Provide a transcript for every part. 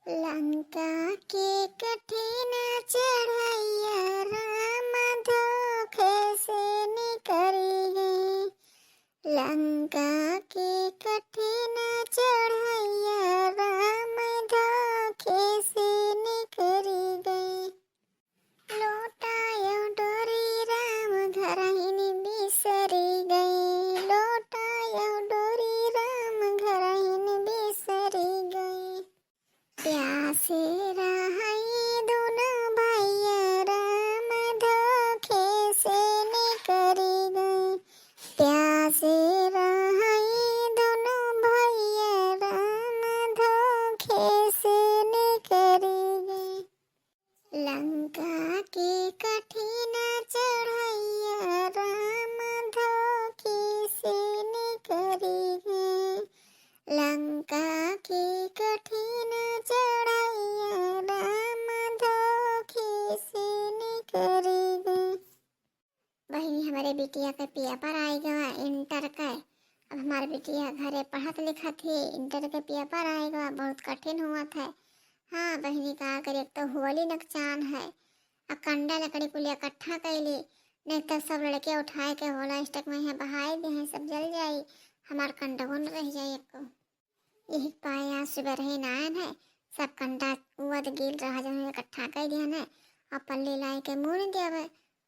लंका के कठिन चढ़ैया राम धोखे से निकरी गई। लंका के कठिन चढ़ैया राम धोखे से निकरी गई। लोटायो डोरी राम घरहिन बिसरी गई। लोटायो डोरी राम घरहिन बिसरी गई। प्यासे रहाई दोनों भैया राम धोखे से निकरी गई। प्यासे रहाई दोनों भैया राम धोखे से निकरी गई। लंका के कठिन चढ़ैया राम धोखे से निकरी गई। लंका के कठिन चढ़ैया राम धोखे से निकरी गई। बहनी हमारे बिटिया का पेपर आएगा इंटर का। अब हमारे बिटिया घरे पढ़त लिखत है, इंटर का पेपर आएगा, बहुत कठिन हुआ था। हाँ बहनी का कर एक तो होली नकचान है। कंडा लकड़ी को लिया इकट्ठा कैली, नहीं तो सब लड़के उठाए के होला स्टक में है बहाए दे हैं, सब जल जाई, हमार कंडा न रह जाए। एक यही पाया सुबह रहे नायन है, सब कंडा उवद गिल रहा जो इकट्ठा कर दिया है। और पल्ले लाए के मुँह नहीं दिया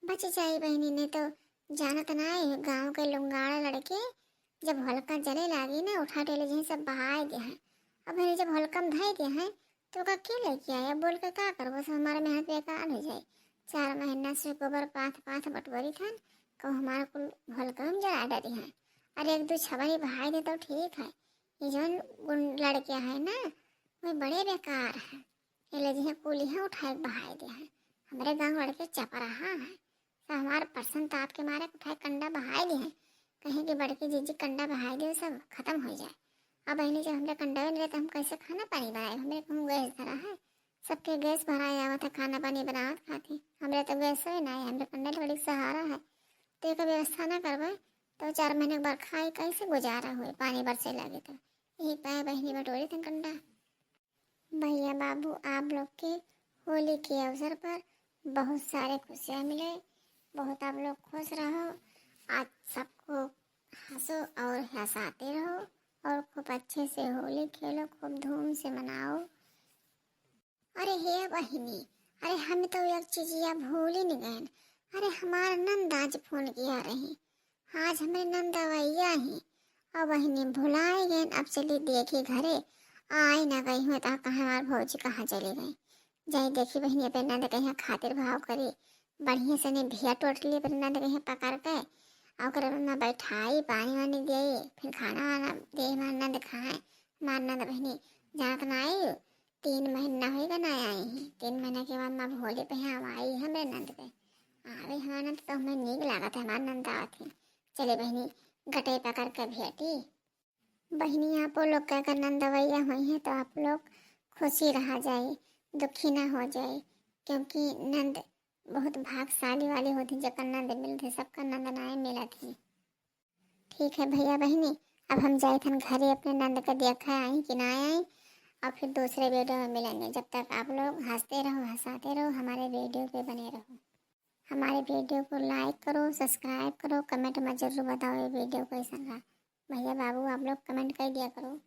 बच जाए बहनी, नहीं तो जानत ना है गाँव के लुंगाड़ा लड़के जब हल्का जले लागी ना उठा टेले जो सब बहाए दिया है। अब बहनी जब हल्कम धाई दिया है तो का क्या लेके आया बोल के का करबो, सब हमारे मेहनत बेकार हो जाए। 4 महीना से गोबर पाथ पाथ बटवरी था को हमारा कुल हल्कम जला डरी है। अरे एक दो छबरी बहाई दे तो ठीक है, ये जो लड़कियां है ना वो बड़े बेकार है। ये ले जी कुली है उठाए बहाई दिया है। हमारे गांव लड़के चप रहा है, सब हमारे पर्सन ताप के मारे उठाए कंडा बहाई दिए हैं। कहीं की बड़की जीजी कंडा बहाई दे सब खत्म हो जाए। अब बहनी जब हमने कंडा नहीं रहता हम कैसे खाना पानी बनाए। हमें कहूँ गैस धरा है, सबके गैस भराया हुआ था, खाना पानी बनावत खाती। हमारे तो गैस ही ना है, हमारे कंडा लकड़ी सहारा है। तो एक व्यवस्था ना करवाए तो 4 महीने के बाद खाई कैसे गुजारा हुए, पानी बरसे लगे तो यही पाए बहनी बटोरी थे कंडा। भैया बाबू आप लोग के होली के अवसर पर बहुत सारे खुशियाँ मिले, बहुत आप लोग खुश रहो। आज सबको हंसो और हंसाते रहो और खूब अच्छे से होली खेलो, खूब धूम से मनाओ। अरे हे बहिनी, अरे हम तो एक चीज या भूल ही नहीं गए। अरे हमारा नंद आज फोन किया रही, आज हमें नंदवैया ही और बहिनी भुलाए गए। अब चली देखी घरे आई ना गई हूँ तो कहाँ हमार भौजी कहाँ चली गई। जाई देखी बहनी अपने नंद कहीं खातिर भाव करी बढ़िया से नहीं भिया टोट लिए अपने नंद कहीं पकड़ के और ना बैठाई पानी वानी दे, फिर खाना वाना दे हमार नंद खाए। हमार नंद बहनी जात ना आई 3 महीना होगा ना आई ही। 3 महीना के बाद माँ भोले पे हम आई हमारे नंद पे आवे। हमारा नंद तो हमें नीक लागत है, हमारा नंद आवत है। चले बहनी गटे पकड़ के भेटी। बहनी आप लोग का अगर नंदवैया हुई है तो आप लोग खुशी रहा जाए, दुखी ना हो जाए, क्योंकि नंद बहुत भाग्यशाली वाली होती जकर नंद मिलते, सबका नंद नाए मिला थी। ठीक है भैया बहनी, अब हम जाए थे घरे अपने नंद का देखा आई कि ना आई, और फिर दूसरे वीडियो में मिलेंगे। जब तक आप लोग हंसते रहो हंसाते रहो, हमारे वीडियो पे बने रहो। हमारे वीडियो को लाइक करो, सब्सक्राइब करो, कमेंट में जरूर बताओ ये वीडियो कैसा रहा। भैया बाबू आप लोग कमेंट कर दिया करो।